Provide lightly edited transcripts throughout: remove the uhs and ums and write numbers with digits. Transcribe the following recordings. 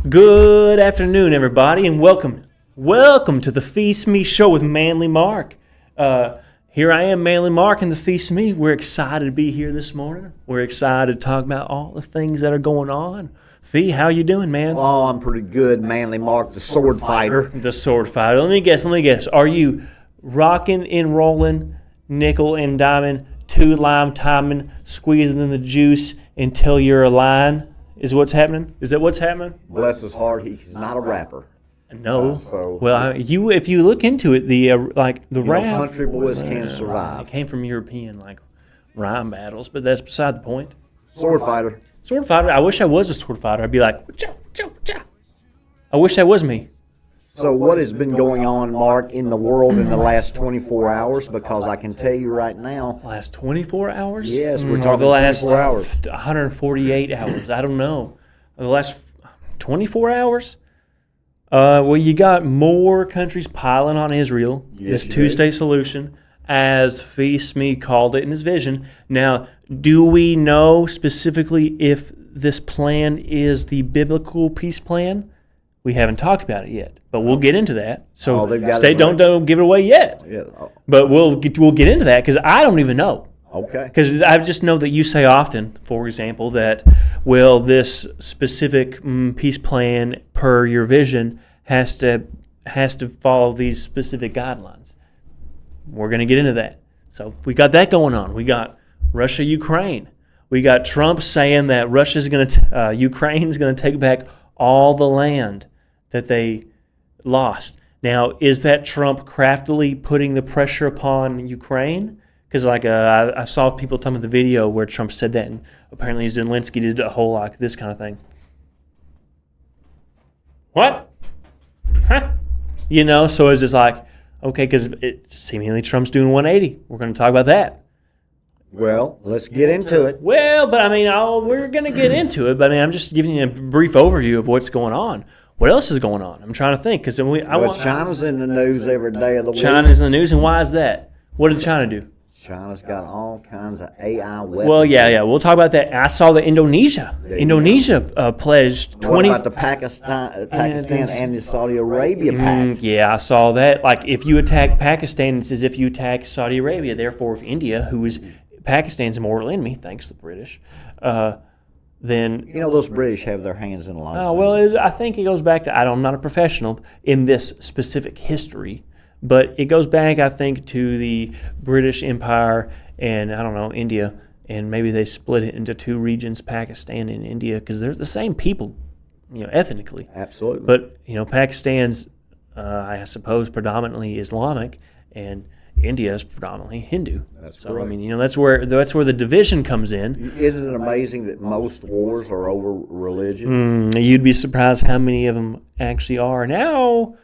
Good afternoon, everybody, and welcome to the Phee Smee Show with Manly Mark. Here I am, Manly Mark, and the Phee Smee. We're excited to be here this morning. We're excited to talk about all the things that are going on. Phee, how you doing, man? Oh, I'm pretty good, Manly Mark, the sword fighter. The sword fighter. Let me guess. Are you rocking and rolling, nickel and diamond, 2 lime timing, squeezing the juice until you're a lion? Is what's happening? Is that what's happening? Bless his heart, he's not a rapper. No. If you look into it, the rap, country boys can survive. It came from European rhyme battles, but that's beside the point. Sword fighter. Sword fighter. I wish I was a sword fighter. I'd be like, cha, cha, cha. I wish that was me. So what has been going on, Mark, in the world in the last 24 hours? Because I can tell you right now. Last 24 hours? Yes, we're talking the last 24 hours. 148 hours. I don't know. The last 24 hours? Well, you got more countries piling on Israel. This two-state solution, as Phee Smee called it in his vision. Now, do we know specifically if this plan is the biblical peace plan? We haven't talked about it yet, but we'll get into that. So don't give it away yet. Yeah. But we'll get into that because I don't even know. Okay. Because I just know that you say often, for example, that, well, this specific peace plan per your vision has to follow these specific guidelines. We're going to get into that. So we got that going on. We got Russia, Ukraine. We got Trump saying that Ukraine's going to take back all the land that they lost. Now, is that Trump craftily putting the pressure upon Ukraine? Because I saw people talking about the video where Trump said that, and apparently Zelensky did a whole lot of this kind of thing. What? Huh? So it's just like, okay, because seemingly Trump's doing 180. We're going to talk about that. Well, let's get into it. Well, but we're going to get into it, but I'm just giving you a brief overview of what's going on. What else is going on? I'm trying to think because China's in the news every day of the week. China's in the news, and why is that? What did China do? China's got all kinds of AI weapons. Well, yeah, we'll talk about that. I saw that Indonesia pledged 20. What about the Pakistan and the Saudi Arabia pact? Yeah, I saw that. Like, if you attack Pakistan, it's as if you attack Saudi Arabia. Therefore, if India, who is Pakistan's mortal enemy, thanks to the British, then... those British have their hands in a lot of things. Well, I think it goes back to, I'm not a professional in this specific history, but it goes back, I think, to the British Empire and, India, and maybe they split it into 2 regions, Pakistan and India, because they're the same people, ethnically. Absolutely. But, Pakistan's, I suppose, predominantly Islamic, and India is predominantly Hindu. That's correct. That's where the division comes in. Isn't it amazing that most wars are over religion? You'd be surprised how many of them actually are. Now,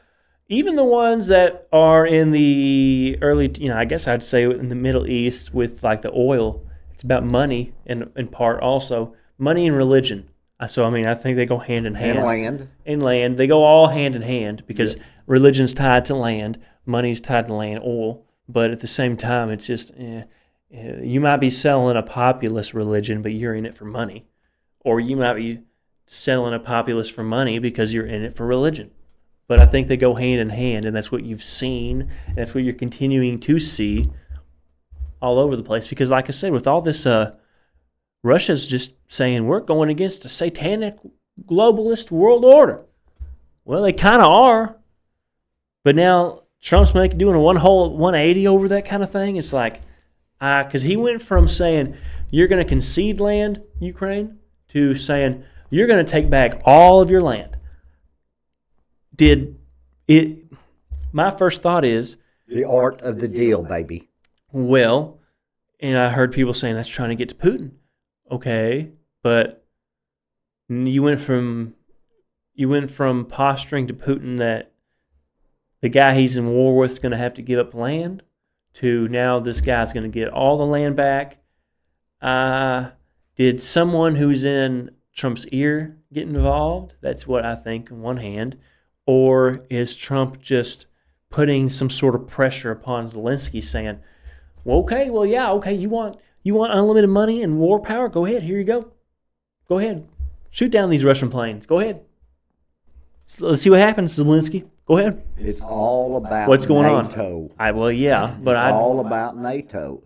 even the ones that are in the early, I guess I'd say in the Middle East with the oil, it's about money and in part also. Money and religion. So, I think they go hand in hand. And land. They go all hand in hand because religion's tied to land, money's tied to land, oil. But at the same time, it's just, you might be selling a populist religion, but you're in it for money. Or you might be selling a populist for money because you're in it for religion. But I think they go hand in hand, and that's what you've seen, and that's what you're continuing to see all over the place. Because like I said, with all this, Russia's just saying, we're going against a satanic globalist world order. Well, they kind of are. But now Trump's doing a whole 180 over that kind of thing. It's like, because he went from saying, you're going to concede land, Ukraine, to saying, you're going to take back all of your land. My first thought is... the art of the deal, baby. Well, and I heard people saying that's trying to get to Putin. Okay, but you went from posturing to Putin that the guy he's in war with is going to have to give up land to now this guy's going to get all the land back. Did someone who's in Trump's ear get involved? That's what I think on one hand. Or is Trump just putting some sort of pressure upon Zelensky saying, okay, you want unlimited money and war power? Go ahead, here you go. Go ahead. Shoot down these Russian planes. Go ahead. So let's see what happens, Zelensky. Go ahead. It's all about What's going NATO. on? Well, yeah, but It's all about NATO.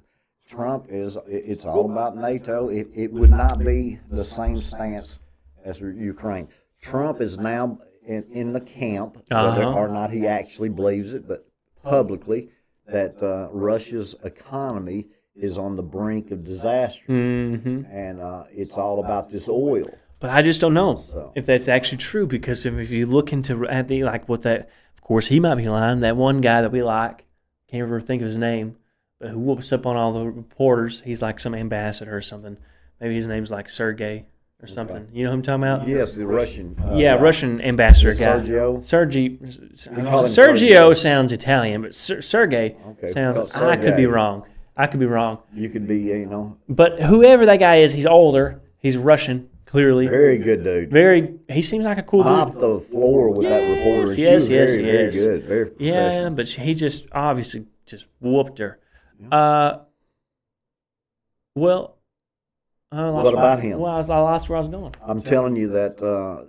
Trump is. It's all about NATO. It would not be the same stance as Ukraine. Trump is now in the camp, whether or not he actually believes it, but publicly, that Russia's economy is on the brink of disaster, and it's all about this oil. But I just don't know if that's actually true, because if you look into what that, of course he might be lying. That one guy that we like, can't ever think of his name, but who whoops up on all the reporters. He's like some ambassador or something. Maybe his name's like Sergey or something. Okay. You know who I'm talking about? Yes, the Russian. Russian ambassador guy. Sergio sounds Italian, but Sergey sounds. I could be wrong. You could be, But whoever that guy is, he's older. He's Russian, clearly. Very good dude. He seems like a cool dude. Popped the floor with that reporter. Yes. Very good. Very professional. Yeah, but he just obviously just whooped her. Yeah. What about him? Well, I lost where I was going. I'm telling you that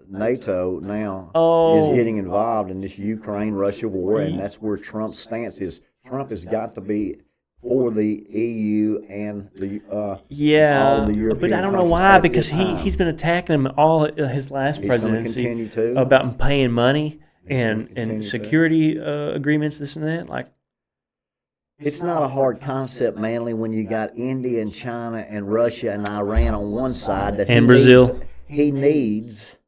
NATO now is getting involved in this Ukraine-Russia war, and that's where Trump's stance is. Trump has got to be for the EU and the all of the European but I don't know why, because he's been attacking him all his last presidency about paying money and security agreements, this and that. Like, it's not a hard concept, Manly, when you got India and China and Russia and Iran on one side. And Brazil. He needs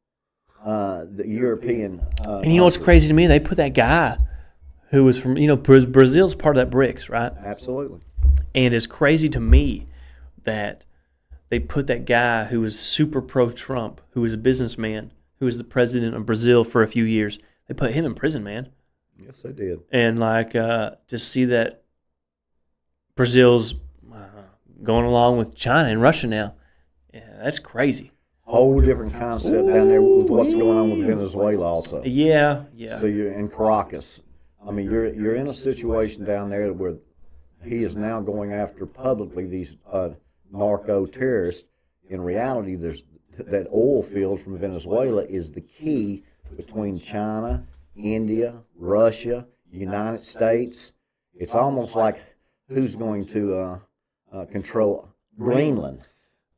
the European. And you know what's crazy to me? They put that guy who was from, Brazil's part of that BRICS, right? Absolutely. And it's crazy to me that they put that guy who was super pro-Trump, who was a businessman, who was the president of Brazil for a few years. They put him in prison, man. Yes, they did. And to see that Brazil's going along with China and Russia now, that's crazy. Whole different concept down there with what's going on with Venezuela also. Yeah. So you're in Caracas. I mean, you're in a situation down there where he is now going after publicly these narco terrorists. In reality, there's that oil field from Venezuela is the key between China, India, Russia, United States. It's almost like who's going to control Greenland?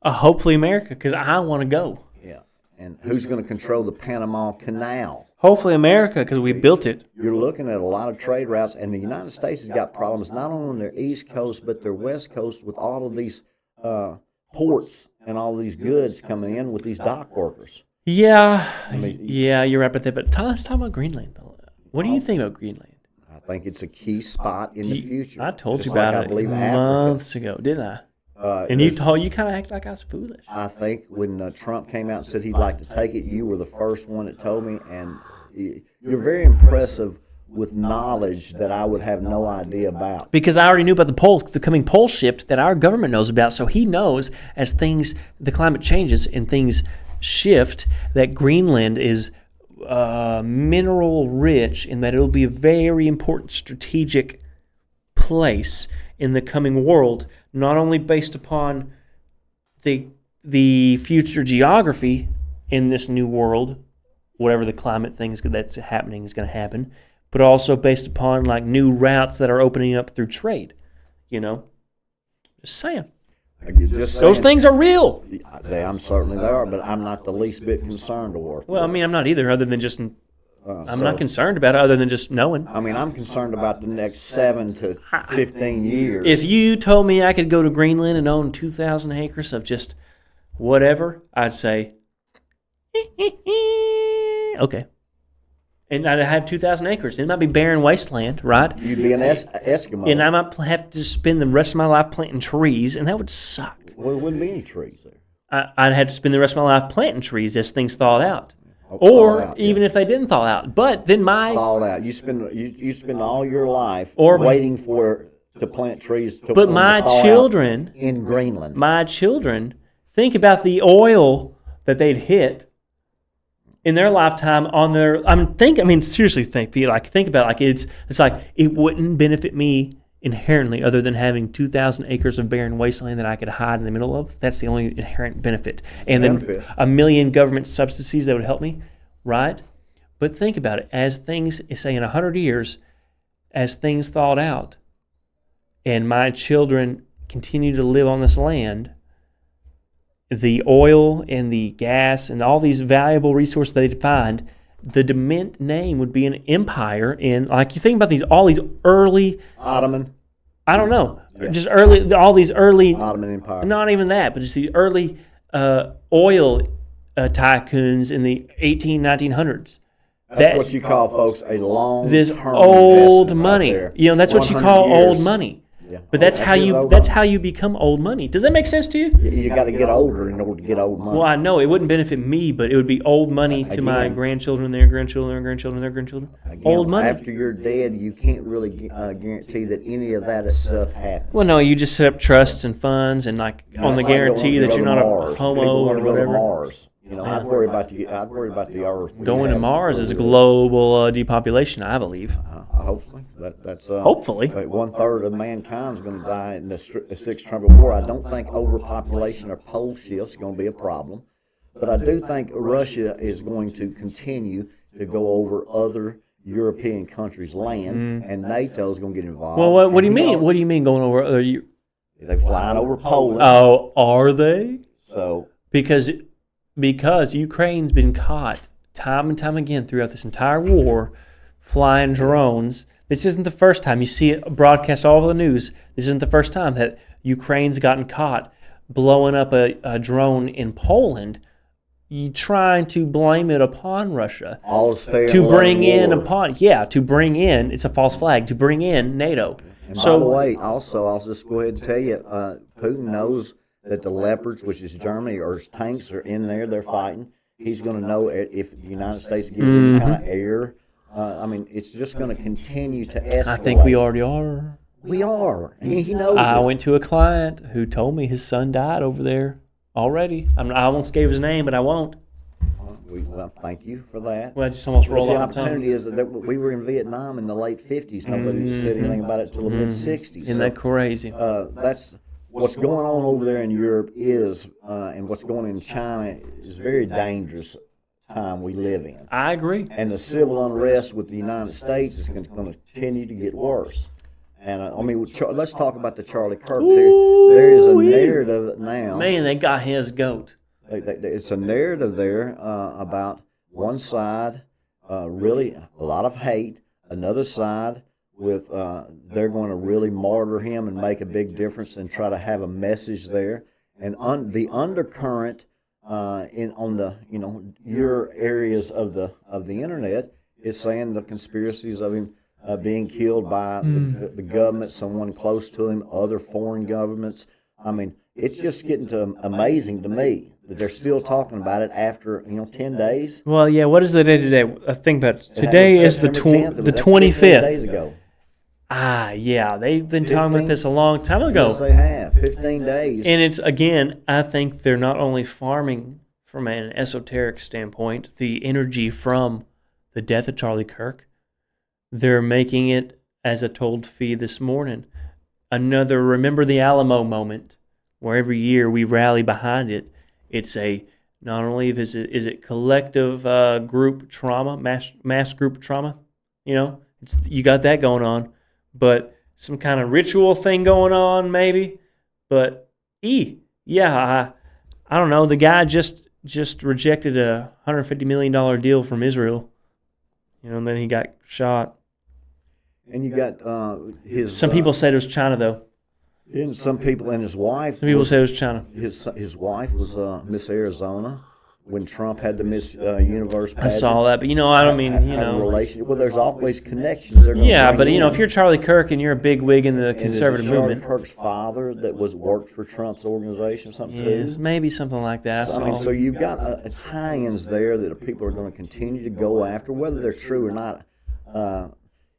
Hopefully America, because I want to go. Yeah. And who's going to control the Panama Canal? Hopefully America, because we built it. You're looking at a lot of trade routes, and the United States has got problems not only on their east coast, but their west coast with all of these ports and all these goods coming in with these dock workers. Yeah, you're right about that. But let's talk about Greenland. What do you think about Greenland? I think it's a key spot in the future. I told you about it months ago, didn't I? And you kind of acted like I was foolish. I think when Trump came out and said he'd like to take it, you were the first one that told me, and you're very impressive with knowledge that I would have no idea about. Because I already knew about the coming pole shift that our government knows about, so he knows as the climate changes and things shift, that Greenland is mineral rich, and that it'll be a very important strategic place in the coming world, not only based upon the future geography in this new world, whatever the climate things that's happening is going to happen, but also based upon like new routes that are opening up through trade. Just saying. Those things are real. I'm certainly they are, but I'm not the least bit concerned or. Well, I mean, I'm not either, other than just. I'm not concerned about it, other than just knowing. I mean, I'm concerned about the next 7 to 15 years. If you told me I could go to Greenland and own 2,000 acres of just whatever, I'd say, okay. And I'd have 2,000 acres. It might be barren wasteland, right? You'd be an Eskimo. And I might have to spend the rest of my life planting trees, and that would suck. Well, there wouldn't be any trees there. I'd have to spend the rest of my life planting trees as things thawed out. Even if they didn't thaw out. But then thawed out. You spend all your life waiting to plant trees to But my children in Greenland. My children think about the oil that they'd hit in their lifetime on their seriously think about it, it's like it wouldn't benefit me inherently other than having 2,000 acres of barren wasteland that I could hide in the middle of. That's the only inherent benefit. And then a million government subsidies that would help me, right? But think about it. As things, say in 100 years, as things thawed out, and my children continue to live on this land, the oil and the gas and all these valuable resources they'd find, the Dement name would be an empire in, like you think about all these early Ottoman. I don't know, just all these early Ottoman Empire. Not even that, but just the early oil tycoons in the 1900s. That's what you call, folks, a long-term this old investment money. right there. You know, that's what you 100 call years. old money. Yeah. But that's how you become old money. Does that make sense to you? You got to get older in order to get old money. Well, I know it wouldn't benefit me, but it would be old money to my grandchildren, their grandchildren, their grandchildren, their grandchildren. Again, old money. After you're dead, you can't really guarantee that any of that stuff happens. Well, no, you just set up trusts and funds and on the guarantee that you're not a homo or whatever. Mars. You know, I'd worry about the Earth. Going to Mars is a global depopulation, I believe. Hopefully, that's hopefully 1/3 of mankind is going to die in the sixth trumpet war. I don't think overpopulation or pole shifts is going to be a problem, but I do think Russia is going to continue to go over other European countries' land, and NATO is going to get involved. Well, what do you mean? What do you mean going over other? They're flying over Poland. Oh, are they? So because Ukraine's been caught time and time again throughout this entire war flying drones. This isn't the first time. You see it broadcast all over the news. This isn't the first time that Ukraine's gotten caught blowing up a drone in Poland. You trying to blame it upon Russia. All is fair. To bring in it's a false flag, to bring in NATO. And by the way, also, I'll just go ahead and tell you, Putin knows that the Leopards, which is Germany, or his tanks are in there, they're fighting. He's going to know if the United States gives any kind of air. It's just going to continue to escalate. I think we already are. We are. He knows I it. went to a client who told me his son died over there already. I won't give his name, but I won't. Well, thank you for that. Well, I just almost rolled the off the tongue. opportunity is that we were in Vietnam in the late 50s. Nobody said anything about it until the mid-60s. Isn't that crazy? That's what's going on over there in Europe and what's going on in China is very dangerous time we live in. I agree. And the civil unrest with the United States is going to continue to get worse. And let's talk about the Charlie Kirk. There is a narrative now. Man, they got his goat. It's a narrative there about one side, really a lot of hate. Another side with they're going to really martyr him and make a big difference and try to have a message there. And the undercurrent your areas of the internet is saying the conspiracies of him being killed by the government, someone close to him, other foreign governments. It's just getting amazing to me that they're still talking about it after 10 days. Well, yeah. What is the day today? Think about it. Today is the 25th. Days ago. Yeah. They've been talking about this a long time ago. Yes, they have. 15 days. And it's, again, I think they're not only farming from an esoteric standpoint the energy from the death of Charlie Kirk, they're making it, as I told Phee this morning, another Remember the Alamo moment, where every year we rally behind it. It's not only is it collective group trauma, mass group trauma, you got that going on, but some kind of ritual thing going on maybe. But I don't know. The guy just rejected a $150 million deal from Israel, and then he got shot. And you got his. Some people said it was China, though. And some people and his wife. Some people said it was China. His wife was Miss Arizona when Trump had the Miss Universe pageant. I saw that, but I don't mean relationship. Well, there's always connections. Yeah, but if you're Charlie Kirk and you're a big wig in the conservative movement. Charlie Kirk's father that worked for Trump's organization, something yes, too. Maybe something like that. So you've got tie-ins there that people are going to continue to go after, whether they're true or not.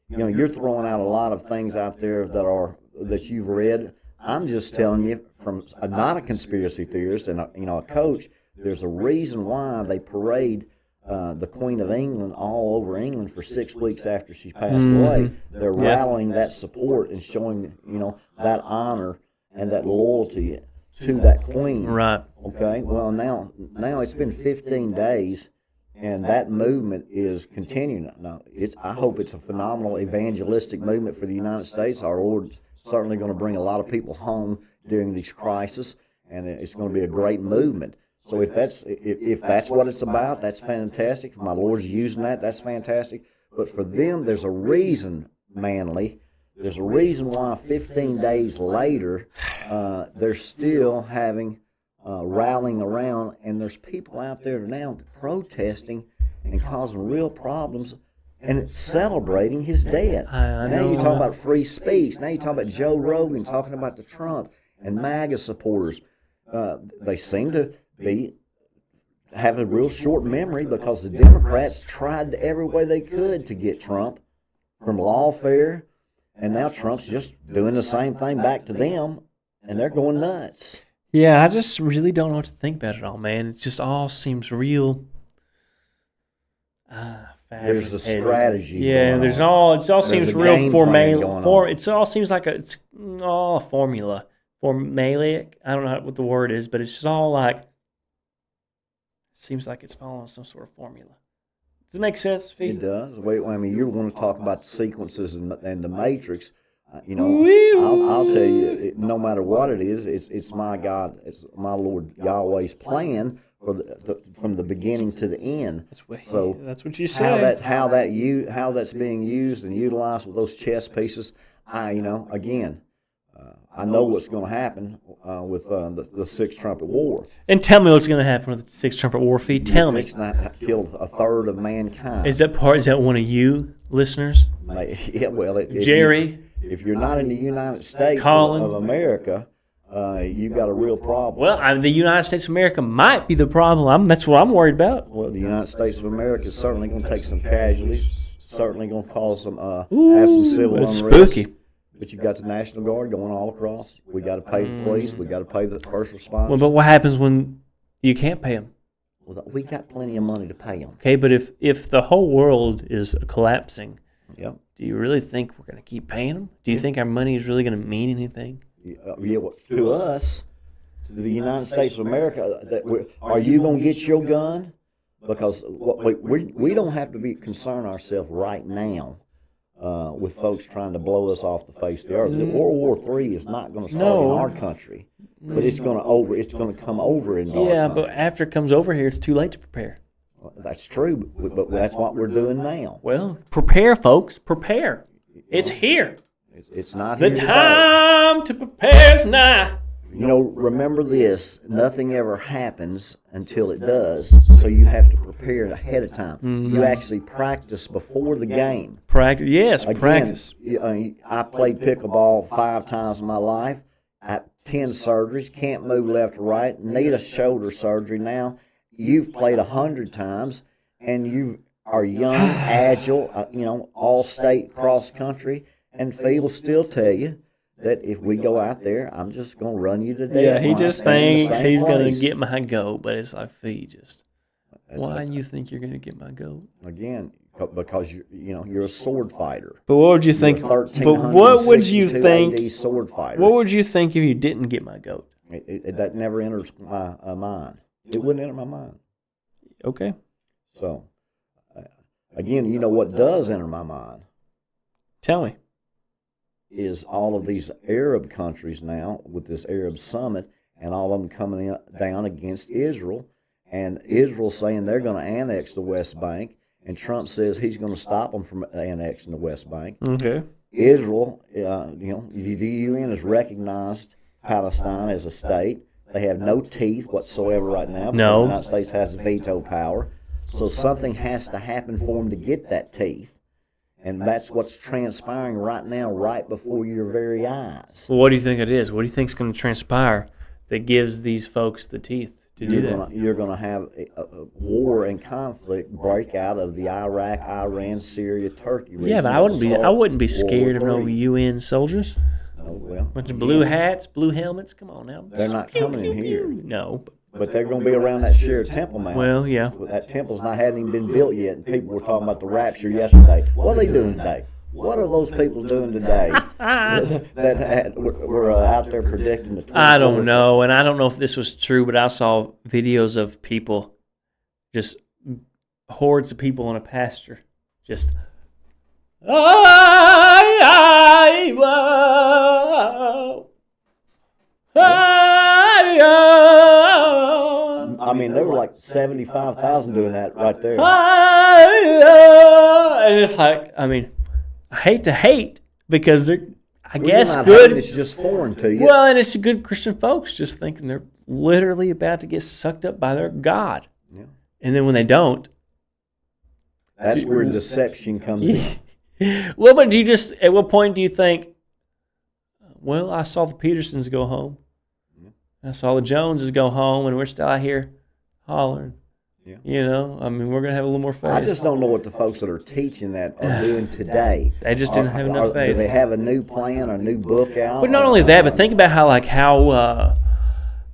You're throwing out a lot of things out there that you've read. I'm just telling you, from not a conspiracy theorist and a coach, there's a reason why they parade the Queen of England all over England for 6 weeks after she passed away. They're rallying that support and showing that honor and that loyalty to that queen. Right. Okay. Well, now it's been 15 days, And that movement is continuing. Now, I hope it's a phenomenal evangelistic movement for the United States. Our Lord's certainly going to bring a lot of people home during these crises, and it's going to be a great movement. So if that's what it's about, that's fantastic. If my Lord's using that, that's fantastic. But for them, there's a reason, Manly. There's a reason why 15 days later, they're still having rallying around, and there's people out there now protesting and causing real problems, and it's celebrating his death. Now you talk about free speech. Now you talk about Joe Rogan talking about the Trump and MAGA supporters. They seem to have a real short memory because the Democrats tried every way they could to get Trump from lawfare. And now Trump's just doing the same thing back to them, and they're going nuts. Yeah, I just really don't know what to think about it all, man. It just all seems real. There's a strategy. Yeah, it all seems real formulaic. It all seems like it's all a formula, formulaic. I don't know what the word is, but it's just all like it seems like it's following some sort of formula. Does it make sense, Phee? It does. Wait, I mean, you want to talk about the sequences and the Matrix. I'll tell you, no matter what it is, it's my God, it's my Lord Yahweh's plan from the beginning to the end. That's what you say. How that's being used and utilized with those chess pieces. I know what's going to happen with the Sixth Trumpet War. And tell me what's going to happen with the Sixth Trumpet War, Phee. Tell me. It's not killed a third of mankind. Is that one of you listeners? Yeah, well, Jerry. If you're not in the United States Colin. of America, you've got a real problem. Well, the United States of America might be the problem. That's what I'm worried about. Well, the United States of America is certainly going to take some casualties. Certainly going to cause some have some civil unrest. Spooky. But you've got the National Guard going all across. We got to pay the police. We got to pay the first responders. Well, but what happens when you can't pay them? Well, we got plenty of money to pay them. Okay, but if the whole world is collapsing, yep. Do you really think we're going to keep paying them? Do you think our money is really going to mean anything? To us, to the United States of America, are you going to get your gun? Because we don't have to be concern ourselves right now with folks trying to blow us off the face of the earth. World War III is not going to start in our country, but it's going to come over in our country. But after it comes over here, it's too late to prepare. Well, that's true, but that's what we're doing now. Well, prepare, folks. Prepare. It's here. It's not the here time to prepare is nigh. Remember this: nothing ever happens until it does. So you have to prepare it ahead of time. Mm-hmm. You actually practice before the game. Practice. I played pickleball 5 times in my life. I had 10 surgeries. Can't move left or right. Need a shoulder surgery now. You've played 100 times, and you are young, agile. All-state cross country, and Phee will still tell you that if we go out there, I'm just going to run you to death. Yeah, he just thinks he's going to get my goat, but it's like, Phee, why do you think you're going to get my goat? Again, because you're a sword fighter. But what would you think? But what would you think? AD sword fighter. What would you think if you didn't get my goat? That never enters my mind. It wouldn't enter my mind. Okay. So, again, what does enter my mind? Tell me. Is all of these Arab countries now with this Arab summit, and all of them coming down against Israel, and Israel saying they're going to annex the West Bank, and Trump says he's going to stop them from annexing the West Bank. Okay. Israel, the UN has recognized Palestine as a state. They have no teeth whatsoever right now. No. The United States has veto power. So something has to happen for them to get that teeth. And that's what's transpiring right now, right before your very eyes. Well, what do you think it is? What do you think is going to transpire that gives these folks the teeth to do that? You're going to have a war and conflict break out of the Iraq, Iran, Syria, Turkey region. Yeah, but I wouldn't be scared of no UN soldiers. Oh, well, bunch of blue hats, blue helmets. Come on now. They're not coming in here. No. But they're going to be around that shared temple mount. Well, yeah. That temple's hadn't even been built yet, and people were talking about the rapture yesterday. What are they doing today? What are those people doing today that were out there predicting the 24th? I don't know, and I don't know if this was true, but I saw videos of people just hordes of people on a pasture, just. I mean, there were like 75,000 doing that right there. And it's like, I mean, I hate to hate because they're, I guess, You're not good. hating, it's just foreign to you. Well, and it's good Christian folks just thinking they're literally about to get sucked up by their God. Yeah. And then when they don't. That's where deception comes in. Well, but do you just, at what point do you think, well, I saw the Petersons go home. I saw the Joneses go home, and we're still out here hollering. Yeah. You know, I mean, we're going to have a little more faith. I just don't know what the folks that are teaching that are doing today. They just didn't have enough faith. Do they have a new plan, a new book out? But not only that, but think about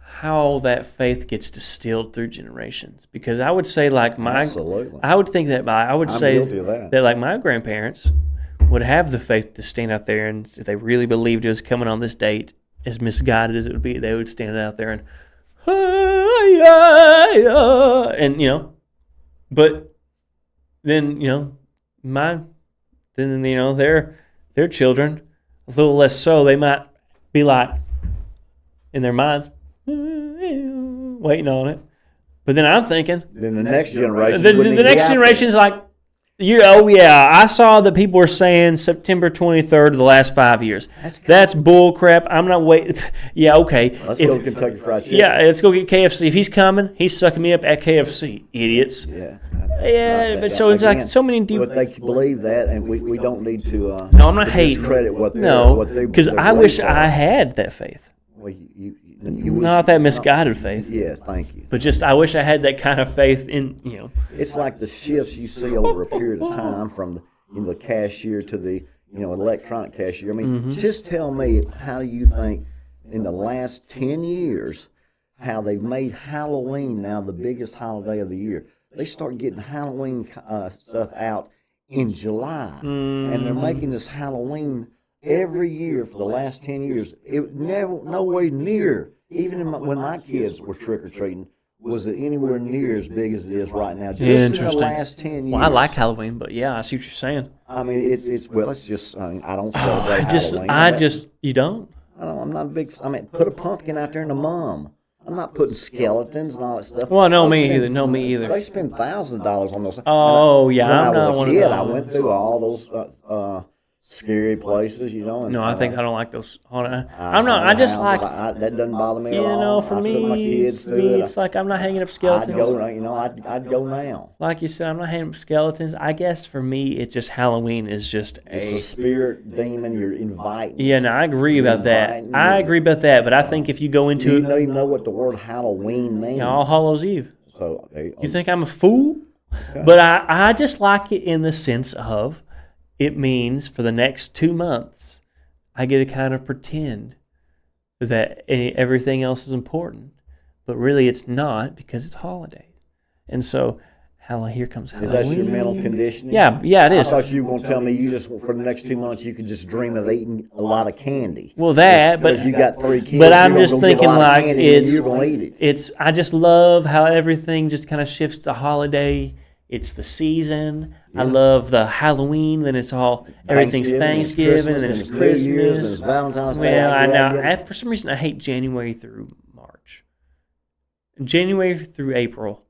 how that faith gets distilled through generations. Because I would say, like Absolutely. I would think that I'm guilty of that. like my grandparents would have the faith to stand out there, and if they really believed it was coming on this date, as misguided as it would be, they would stand out there and you know, but then, you know, their children, a little less so, they might be like, in their minds, waiting on it. But then I'm thinking, then the next generation, the next generation is like, I saw that people were saying September 23rd of the last 5 years. That's bull crap. I'm not waiting. Yeah, okay. Let's go to Kentucky Fried Chicken. Yeah, let's go get KFC. If he's coming, he's sucking me up at KFC. Idiots. Yeah. But so it's like so many deep. But they believe that, and we don't need to. No, I'm not hating. Discredit what they. No, because I wish I had that faith. Well, you not that misguided faith. Yes, thank you. But just I wish I had that kind of faith in, you know. It's like the shifts you see over a period of time from the cashier to the electronic cashier. I mean, just tell me, how do you think in the last 10 years how they've made Halloween now the biggest holiday of the year? They start getting Halloween stuff out in July, and they're making this Halloween every year for the last 10 years. It never, nowhere near, even when my kids were trick-or-treating, was it anywhere near as big as it is right now, just in the last 10 years. Well, I like Halloween, but yeah, I see what you're saying. I mean, it's just, I don't celebrate Halloween. You don't? I'm not a big, put a pumpkin out there in the mum. I'm not putting skeletons and all that stuff. Well, no, me either. They spend $1,000 on those. Oh, yeah, when I'm I not was one a kid, of those. I went through all those scary places, you know. And, no, I don't like those. I'm not. I just like that doesn't bother me at all. You know, for me, took my kids through it's like I'm not hanging up skeletons. I'd go now. Like you said, I'm not hanging up skeletons. I guess for me, it's just Halloween is just it's a spirit demon you're inviting. Yeah, no, I agree about that. But I think if you go into you know what the word Halloween means. All Hallows Eve. So you think I'm a fool? Okay. But I just like it in the sense of it means for the next 2 months, I get to kind of pretend that everything else is important, but really it's not because it's holiday. And so, here comes Halloween. Is that your mental conditioning? Yeah, it is. I thought you were going to tell me you just for the next 2 months you could just dream of eating a lot of candy. Well, but you got 3 kids. But I'm just thinking like you're going to eat it. I just love how everything just kind of shifts to holiday. It's the season. Yeah. I love the Halloween. Then it's everything's Thanksgiving, and then it's Christmas, New Year's, and it's Valentine's Day. Well, I know. For some reason, I hate January through March. January through April.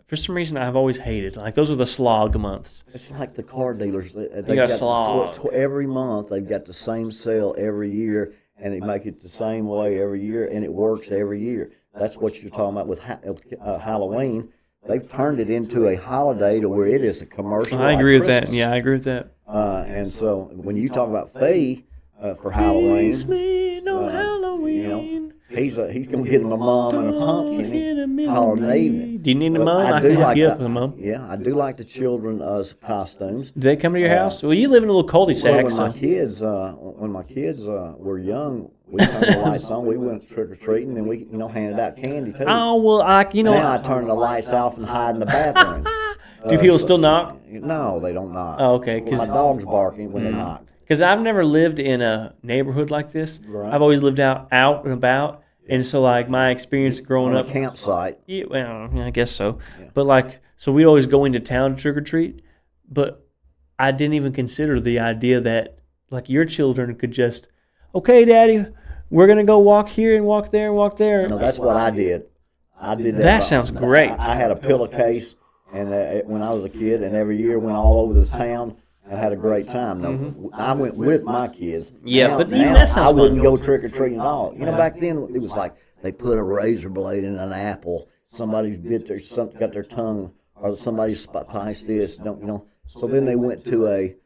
For some reason, I've always hated. Like those are the slog months. It's like the car dealers. They got slog. Every month they've got the same sale every year, and they make it the same way every year, and it works every year. That's what you're talking about with Halloween. They've turned it into a holiday to where it is a commercial. I agree with that. Yeah, I agree with that. And so when you talk about Phee for Halloween, Phee Smee, no Halloween. He's going to get him a mum and a pumpkin holiday evening. Do you need a mum? I can hook you up with a mum. Yeah, I do like the children's costumes. Do they come to your house? Well, you live in a little cul-de-sac. When my kids were young, we turned the lights on. We went trick or treating, and we handed out candy too. Oh well, now I turn the lights off and hide in the bathroom. Do people still knock? No, they don't knock. Oh, okay. My dog's barking when they knock. Because I've never lived in a neighborhood like this. Right. I've always lived out and about, And so, like, my experience growing On up, a campsite. yeah, well, I guess so. But like, so we'd always go into town to trick or treat, but I didn't even consider the idea that like your children could just, okay, Daddy, we're gonna go walk here and walk there and walk there. No, that's what I did. I did that. That sounds great. I had a pillowcase, and when I was a kid, and every year went all over the town and had a great time. No, I went with my kids. Yeah, but even that sounds I wouldn't fun. go trick or treating at all. You know, back then it was like they put a razor blade in an apple. Somebody got their tongue, or somebody spiced this. So then they went to a.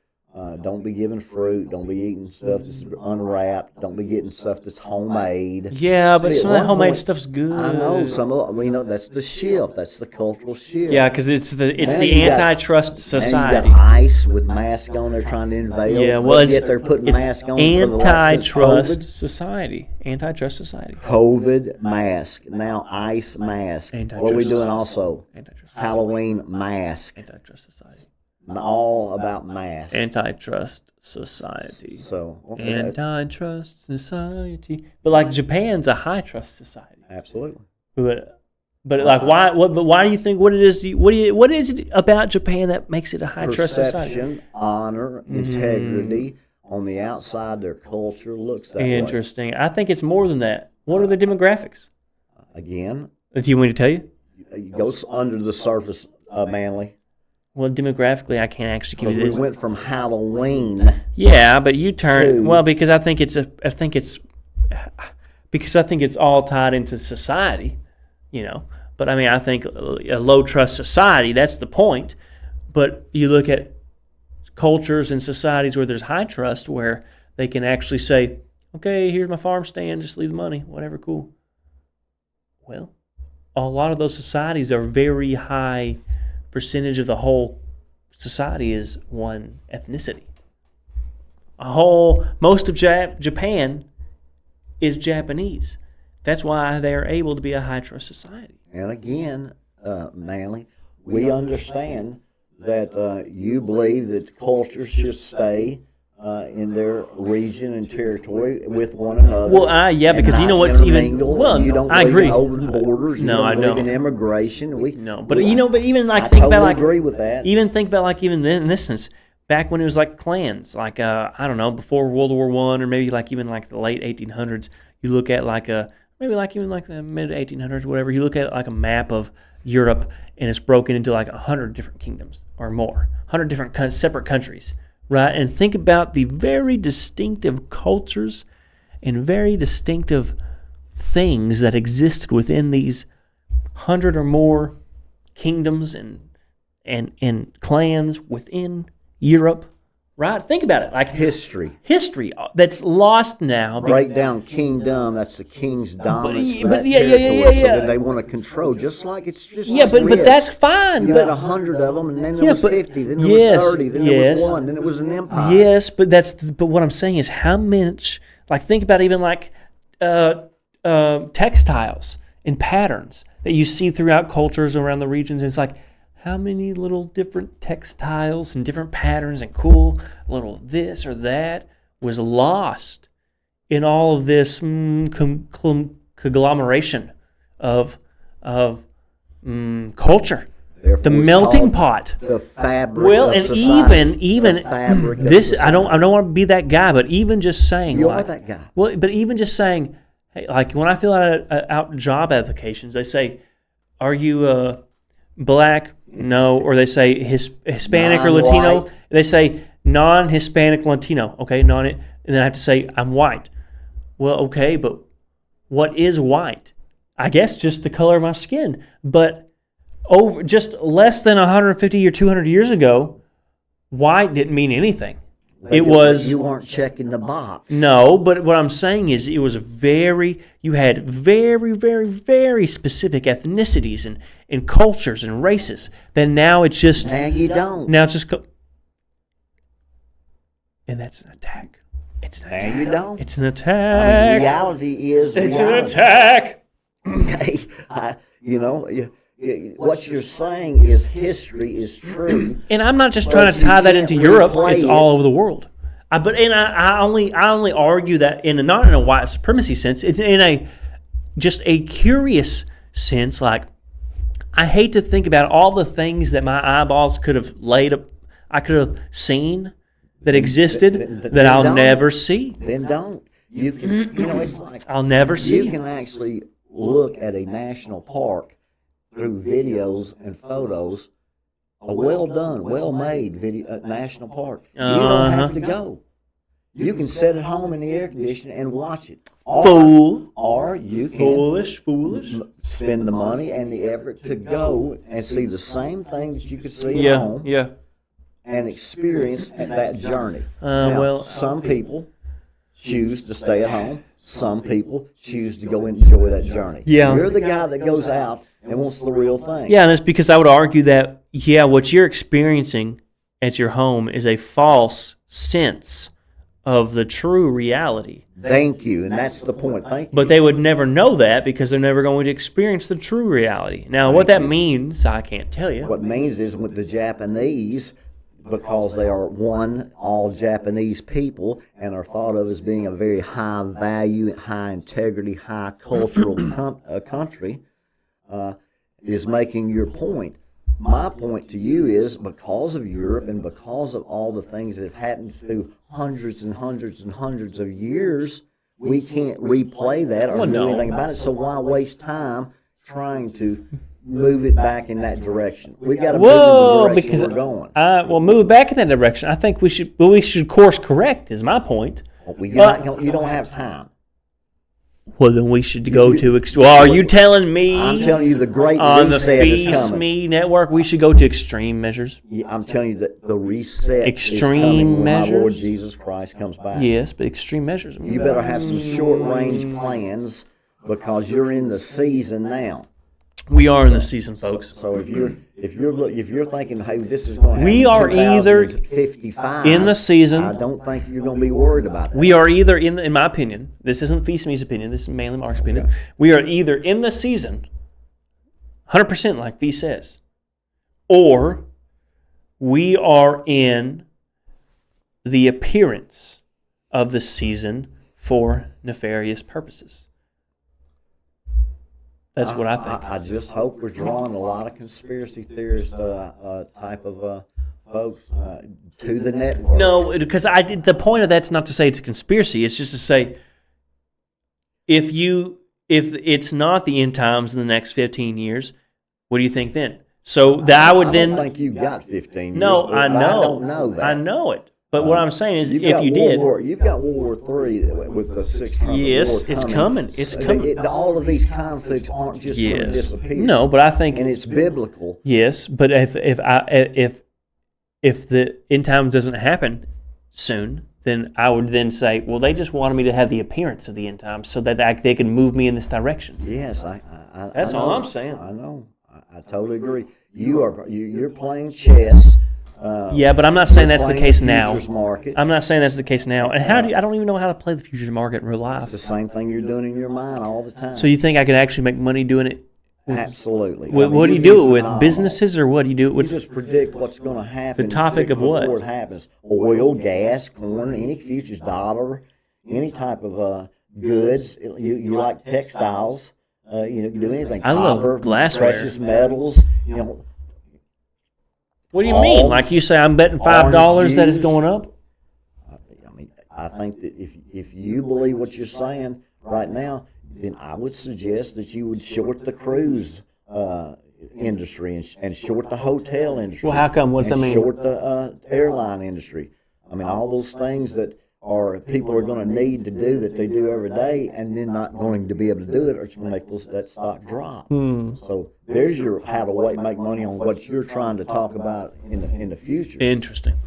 Don't be giving fruit. Don't be eating stuff that's unwrapped. Don't be getting stuff that's homemade. Yeah, but See, some at of that one homemade point, stuff's good. I know some of that's the shift. That's the cultural shift. Yeah, because it's the Now you got- antitrust And society. you got ICE with masks on. They're trying to invade. Yeah, well, yet they're putting it's masks on for the last since antitrust society. Antitrust society. COVID mask. Now ICE mask. Antitrust What are we doing society. also? Antitrust. Halloween mask. Antitrust society. All about masks. Antitrust society. So Antitrust society. But like Japan's a high trust society. absolutely. But like why? But why do you think what it is? What is it about Japan that makes it a high trust society? Perception, honor, integrity. On the outside, their culture looks that way. Interesting. I think it's more than that. What are the demographics? Again, Do you want me to tell you? it goes under the surface, Manly. Well, demographically, I can't actually give Because you we this. went from Halloween. Yeah, but you turn to- well because I think it's all tied into society, you know. But I mean, I think a low trust society, that's the point. But you look at cultures and societies where there's high trust, where they can actually say, "Okay, here's my farm stand, just leave the money, whatever, cool." Well, a lot of those societies are very high percentage of the whole society is one ethnicity. Most of Japan is Japanese. That's why they are able to be a high trust society. And again, Manly, we understand that you believe that cultures should stay in their region and territory with one another. Well, yeah, and because you know not what's even intermingle, well. and you don't I believe agree. in open borders. No, you don't I believe don't. in immigration. No, but but even like I think totally about like agree with that. even think about like even in this sense, back when it was like clans, like I don't know, before World War I, or maybe like even like the late 1800s. You look at like maybe like even like the mid 1800s, whatever. You look at like a map of Europe, and it's broken into like 100 different kingdoms or more, 100 different separate countries, right? And think about the very distinctive cultures and very distinctive things that existed within these 100 or more kingdoms and clans within Europe, right? Think about it, like History. that's lost now. Break down kingdom. That's the king's dominance for but that yeah, territory. So yeah. then they want to control, just like it's just Yeah, like but that's fine. You but had 100 of them, and then there Yeah, was but- 50, then there yes, was 30, then yes. there was 1, then it was an empire. Yes, but but what I'm saying is how much, like think about even like textiles and patterns that you see throughout cultures around the regions. It's like how many little different textiles and different patterns and cool little this or that was lost in all of this conglomeration of culture. Therefore, The it's melting called pot. The fabric Well, of and society. even The fabric of this, society. I don't want to be that guy, but even just saying, You like, are that guy. Well, but even just saying, hey, like when I fill out job applications, they say, "Are you black?" No, or they say Hispanic or Latino. Non-white. They say non-Hispanic Latino. Okay, and then I have to say I'm white. Well, okay, but what is white? I guess just the color of my skin, but over just less than 150 or 200 years ago, white didn't mean anything. It was You weren't checking the box. no, but what I'm saying is you had very, very, very specific ethnicities and cultures and races. Then now it's just Now you don't. now it's just and that's an attack. It's an Now attack. you don't. It's an I attack. mean, reality is It's an reality. attack. Okay, what you're saying is history is true. And I'm not just trying But to you tie that can't into Europe. replay It's it. all over the world. I only argue that not in a white supremacy sense. It's in a just a curious sense, like, I hate to think about all the things that my eyeballs could have I could have seen that existed that I'll never see. Then don't. You can, it's like I'll never see. You can actually look at a national park through videos and photos. A well done, well made national park. You don't have to go. You can sit at home in the air conditioning and watch it. Or you can Foolish. spend the money and the effort to go and see the same thing that you could see at home. Yeah. And experience that journey. Some people choose to stay at home. Some people choose to go enjoy that journey. Yeah. You're the guy that goes out and wants the real thing. Yeah, and it's because I would argue that, what you're experiencing at your home is a false sense of the true reality. Thank you, and that's the point. Thank you. But they would never know that because they're never going to experience the true reality. Now, what that means, I can't tell you. What it means is with the Japanese, because they are all Japanese people and are thought of as being a very high value, high integrity, high cultural country, is making your point. My point to you is because of Europe and because of all the things that have happened through hundreds and hundreds and hundreds of years, we can't replay that or do anything about it. So why waste time trying to move it back in that direction? We got to move in the direction we're going. Move back in that direction. I think we should course correct. Is my point. You don't have time. Well, then we should go to. Are you telling me? I'm telling you, the great on reset the is Phee coming. Smee network, we should go to extreme measures. I'm telling you that the reset Extreme is coming when measures? my Lord Jesus Christ comes back. Yes, but extreme measures. You better have some short-range plans because you're in the season now. We are in the season, folks. So if you're thinking, hey, this is going to happen We are either 55 in the season. I don't think you're going to be worried about that. We are either in my opinion, this isn't Phee Smee's opinion, this is mainly Mark's opinion. We are either in the season, 100% like Phee says, or we are in the appearance of the season for nefarious purposes. That's what I think. I just hope we're drawing a lot of conspiracy theorist type of folks to the network. No, because the point of that's not to say it's a conspiracy. It's just to say if it's not the end times in the next 15 years, what do you think then? So I would then. I don't think you got 15 years. No, I know. I don't know that. I know it. But what I'm saying is, if you did, you've got World War III with the Sixth Trumpet War it's coming. It's coming. All of these conflicts aren't just going to disappear. No, but I think, and it's biblical. Yes, but if the end times doesn't happen soon, then I would then say, well, they just wanted me to have the appearance of the end times so that they can move me in this direction. Yes, that's all I'm saying. I know. I totally agree. You're playing chess. But I'm not saying that's the case now. Market. I'm not saying that's the case now. And I don't even know how to play the futures market in real life. It's the same thing you're doing in your mind all the time. So you think I could actually make money doing it? Absolutely. What do you do it with? Businesses, or what do you do it with? You just predict what's going to happen. The topic of what? Before it happens. Oil, gas, corn, any futures, dollar, any type of goods. You like textiles. You can do anything. I love glassware. Precious metals. What do you mean? Like you say, I'm betting $5 that it's going up? I think that if you believe what you're saying right now, then I would suggest that you would short the cruise industry and short the hotel industry. Well, how come? What's that mean? Short the airline industry. All those things that people are going to need to do that they do every day, and then not going to be able to do it, or it's going to make that stock drop. So there's your how to make money on what you're trying to talk about in the future. Interesting.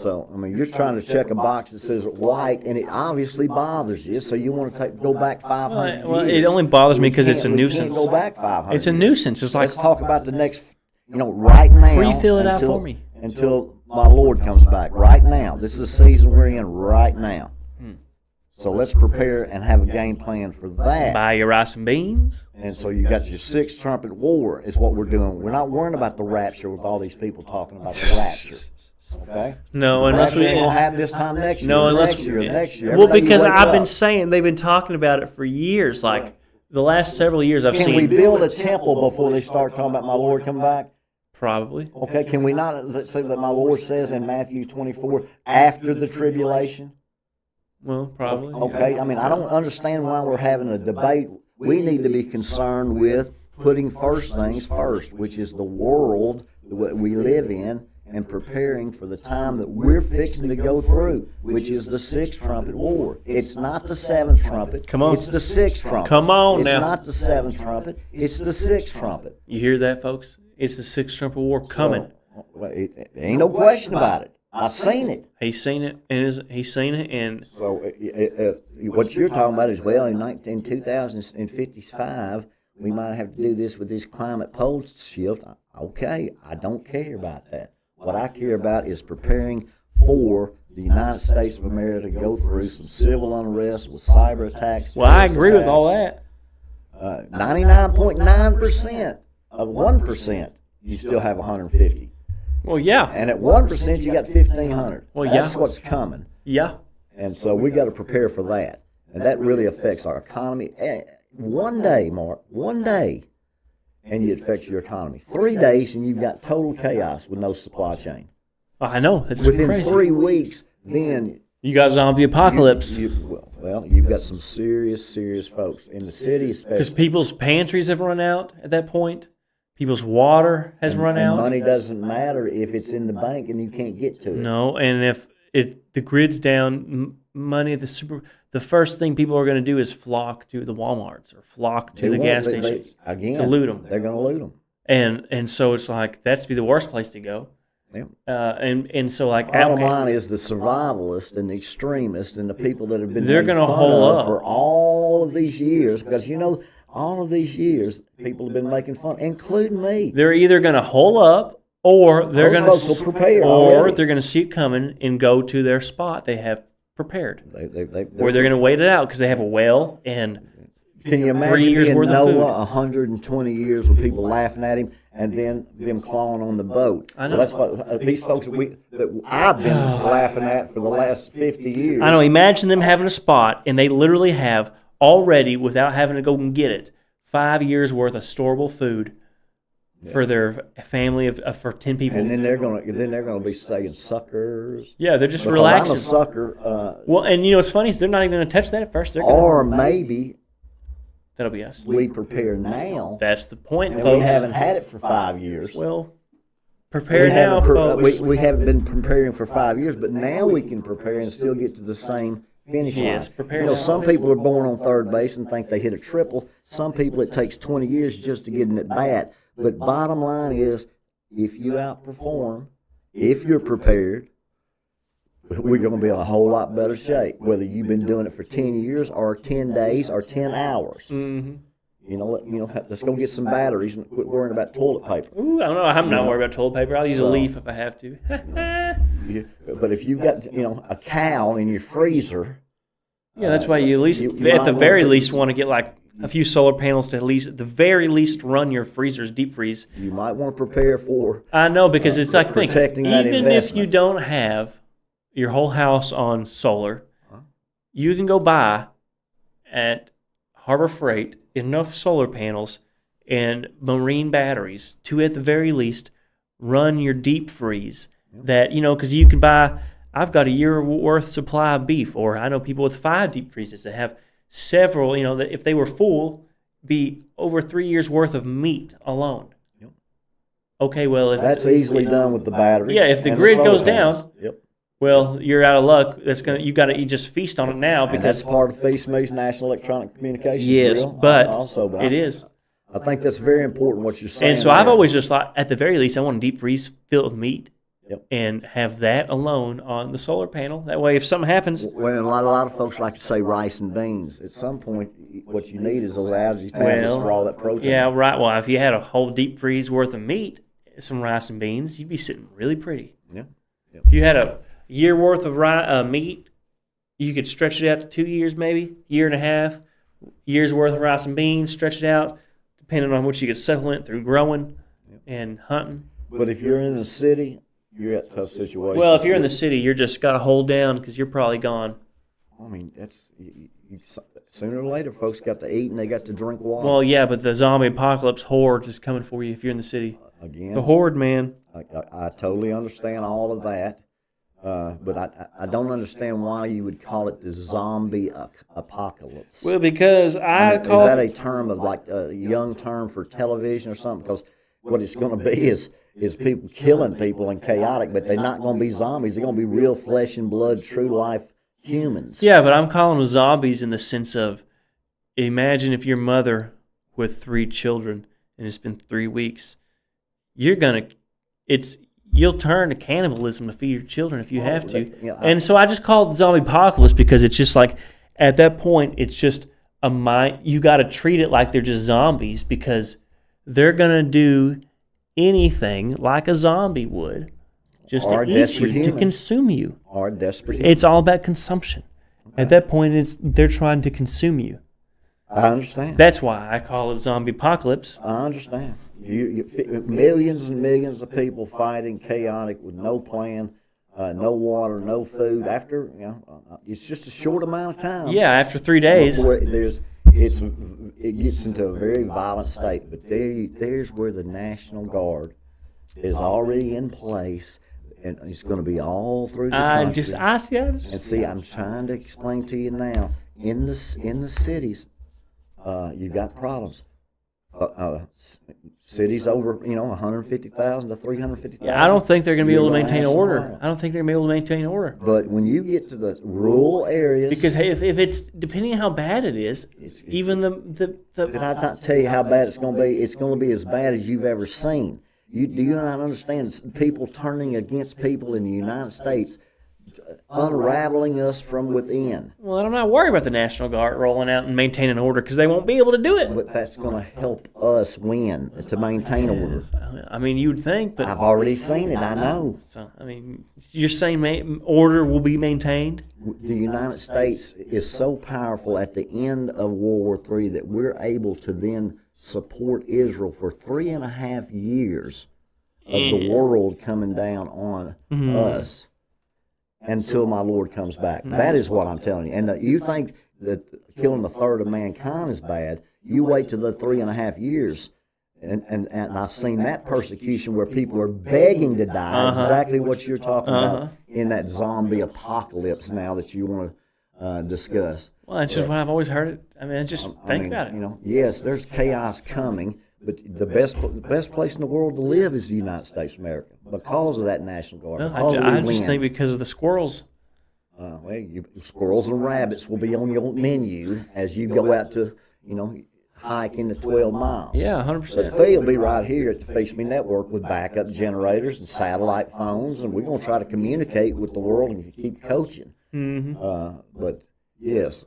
You're trying to check a box that says white, and it obviously bothers you. So you want to go back 500 years. Well, it only bothers me because it's a nuisance. Can't go back 500. It's a nuisance. It's like, let's talk about the next. Right now. Where you fill it out for me? Until my Lord comes back. Right now. This is the season we're in right now. So let's prepare and have a game plan for that. Buy your rice and beans. And so you got your Sixth Trumpet War is what we're doing. We're not worrying about the rapture with all these people talking about the rapture. Okay? No, unless we ain't gonna happen this time next year. No, next year. Well, because I've been saying they've been talking about it for years. Like the last several years I've Can seen. we build a temple before they start talking about my Lord coming back? Probably. Okay, can we not, let's say that my Lord says in Matthew 24, after the tribulation? Well, probably. Okay, I mean, I don't understand why we're having a debate. We need to be concerned with putting first things first, which is the world that we live in, and preparing for the time that we're fixing to go through, which is the sixth trumpet war. It's not the seventh trumpet. Come on. It's the sixth trumpet. Come on now. It's not the seventh trumpet. It's the sixth trumpet. You hear that, folks? It's the sixth trumpet war coming. So, well, it ain't no question about it. I've seen it. He's seen it, and he's seen it, and So what you're talking about is, well, in 2055, we might have to do this with this climate pole shift. Okay, I don't care about that. What I care about is preparing for the United States of America to go through some civil unrest with cyber attacks. well, I agree with all that. 99.9% of 1%, you still have 150. Well, yeah, And at 1%, you got 1,500. Well, That's yeah. what's coming. yeah. And so we got to prepare for that. And that really affects our economy. One day, Mark, one day, and it affects your economy. 3 days, and you've got total chaos with no supply chain. I know it's Within crazy. 3 weeks, then You got zombie apocalypse well, you've got some serious folks in the city, because especially. people's pantries have run out at that point. People's water has run And out. money doesn't matter if it's in the bank and you can't get to it. No, and if the grid's down, money at the first thing people are going to do is flock to the Walmarts or flock to the gas stations Again, to loot them. They're going to loot them. And so it's like that's be the worst place to go. Yeah. And so like Bottom okay, line is the survivalists and the extremists and the people that have been They're made gonna fun hole of up. for all of these years, because all of these years people have been making fun, including me. they're either going to hole up or they're Those going folks will prepare or already. they're going to see it coming and go to their spot they have prepared. They're Or they're going to wait it out because they have a well and Can you 3 imagine years being worth of Noah food. 120 years with people laughing at him and then them clawing on the boat? I know. Well, that's these folks that I've been laughing at for the last 50 years. I know. Imagine them having a spot, and they literally have already, without having to go and get it, 5 years worth of storable food for their family of for 10 people. And then they're gonna be saying suckers. Yeah, they're just Because relaxing. I'm a sucker. Well, and you know what's funny is they're not even going to touch that at first. They're gonna, Or maybe that'll be us. we prepare now, That's the point, and folks. we haven't had it for 5 years. Well, prepare now, folks. We haven't been preparing for 5 years, but now we can prepare and still get to the same finish line. Yes, prepare You know, now. some people are born on third base and think they hit a triple. Some people it takes 20 years just to get in at bat. But bottom line is, if you outperform, if you're prepared, we're going to be in a whole lot better shape. Whether you've been doing it for 10 years or 10 days or 10 hours. Mm-hmm. You know, let's go get some batteries and quit worrying about toilet paper. Ooh, I don't know. I'm not worried about toilet paper. I'll use a So- leaf if I have to. But if you've got, a cow in your freezer, Yeah, that's why you at least, you at might the wanna very put- least, want to get like a few solar panels to at the very least run your freezers deep freeze. you might want to prepare for. I know because it's like think, protecting that even if investment. you don't have your whole house on solar, you can go buy at Harbor Freight enough solar panels and marine batteries to at the very least run your deep freeze. That because you can buy. I've got a year worth supply of beef, or I know people with 5 deep freezers that have several. That if they were full, be over 3 years worth of meat alone. Yep. Okay, well if That's easily done with the batteries. Yeah, if the and grid solar goes panels. down, Yep. well, you're out of luck. You just feast on it now And that's because part of Phee Smee's National Electronic Communications. yes, Drill. but also, it is. I think that's very important what you're saying. And so I've there. always just thought, at the very least, I want a deep freeze filled with meat, Yep. and have that alone on the solar panel. That way, if something happens, Well, a lot of folks like to say rice and beans. At some point, what you need is those algae tablets for all that protein. yeah, right. Well, if you had a whole deep freeze worth of meat, some rice and beans, you'd be sitting really pretty. Yeah. If you had a year worth of meat, you could stretch it out to 2 years, maybe year and a half. Years worth of rice and beans, stretch it out, depending on what you could supplement through growing and hunting. But if you're in the city, you're at a tough situation. Well, if you're in the city, you're just got to hold down because you're probably gone. I mean, sooner or later, folks got to eat and they got to drink water. Well, yeah, but the zombie apocalypse horde is coming for you if you're in the city. Again, The horde, man. I totally understand all of that, but I don't understand why you would call it the zombie apocalypse. Well, because Is that a term of like a young term for television or something? Because what it's going to be is people killing people and chaotic, but they're not going to be zombies. They're going to be real flesh and blood, true life humans. Yeah, but I'm calling them zombies in the sense of, imagine if your mother with 3 children and it's been 3 weeks, you'll turn to cannibalism to feed your children if you have to. Yeah, and so I just call it the zombie apocalypse because it's just like, at that point, it's just you got to treat it like they're just zombies because they're going to do anything like a zombie would just to eat you, to consume you. Or a desperate human. It's all about consumption. Okay. At that point, they're trying to consume you. I understand. That's why I call it zombie apocalypse. I understand. Millions and millions of people fighting chaotic with no plan, no water, no food. After it's just a short amount of time. Yeah, after 3 days. It gets into a very violent state. But there's where the National Guard is already in place, and it's going to be all through the country. I'm trying to explain to you now. In the cities, you got problems. Cities over 150,000 to 350,000. Yeah, I don't think they're going to be able to maintain order. I don't think they're going to be able to maintain order. But when you get to the rural areas, because hey, if it's depending on how bad it is, even the did I not tell you how bad it's going to be? It's going to be as bad as you've ever seen. Do you not understand? People turning against people in the United States, unraveling us from within. Well, I'm not worried about the National Guard rolling out and maintaining order because they won't be able to do it. But that's going to help us win to maintain order. I mean, you'd think, but I've already seen it. I know. So, I mean, you're saying order will be maintained? The United States is so powerful at the end of World War III that we're able to then support Israel for 3.5 years of the world coming down on us. Until my Lord comes back. That is what I'm telling you. And you think that killing a third of mankind is bad. You wait till the 3.5 years. And I've seen that persecution where people are begging to die, exactly what you're talking about in that zombie apocalypse now that you want to discuss. Well, that's just what I've always heard. I mean, think about it. Yes, there's chaos coming. But the best place in the world to live is the United States of America because of that National Guard. I just think because of the squirrels. Squirrels and rabbits will be on your menu as you go out to, hike into 12 miles. Yeah, 100%. But Phee will be right here at the Phee Smee Network with backup generators and satellite phones, and we're going to try to communicate with the world and keep coaching. But yes,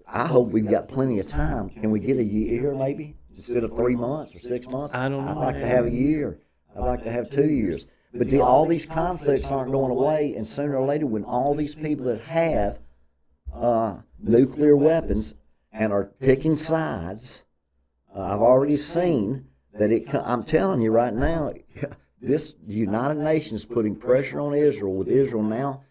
I hope we've got plenty of time. Can we get a year maybe? Instead of 3 months or 6 months? I don't know. I'd like to have a year. I'd like to have 2 years. But all these conflicts aren't going away, and sooner or later, when all these people that have nuclear weapons and are picking sides, I've already seen that I'm telling you right now, this United Nations putting pressure on Israel, with Israel now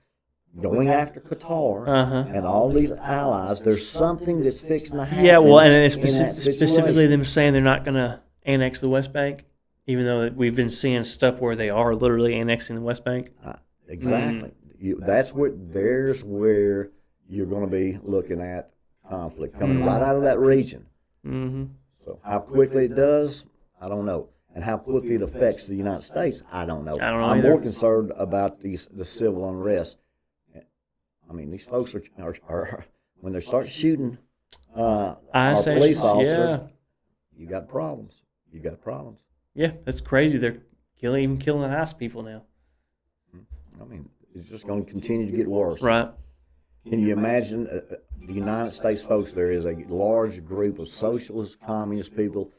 going after Qatar and all these allies. There's something that's fixing to happen. Yeah, well, and specifically them saying they're not going to annex the West Bank, even though we've been seeing stuff where they are literally annexing the West Bank. Exactly. There's where you're going to be looking at conflict coming right out of that region. So how quickly it does, I don't know. And how quickly it affects the United States, I don't know. I'm more concerned about the civil unrest. I mean, these folks are when they start shooting our police officers, you got problems. You got problems. Yeah, that's crazy. They're even killing ICE people now. I mean, it's just going to continue to get worse. Right. Can you imagine the United States folks? There is a large group of socialist, communist people,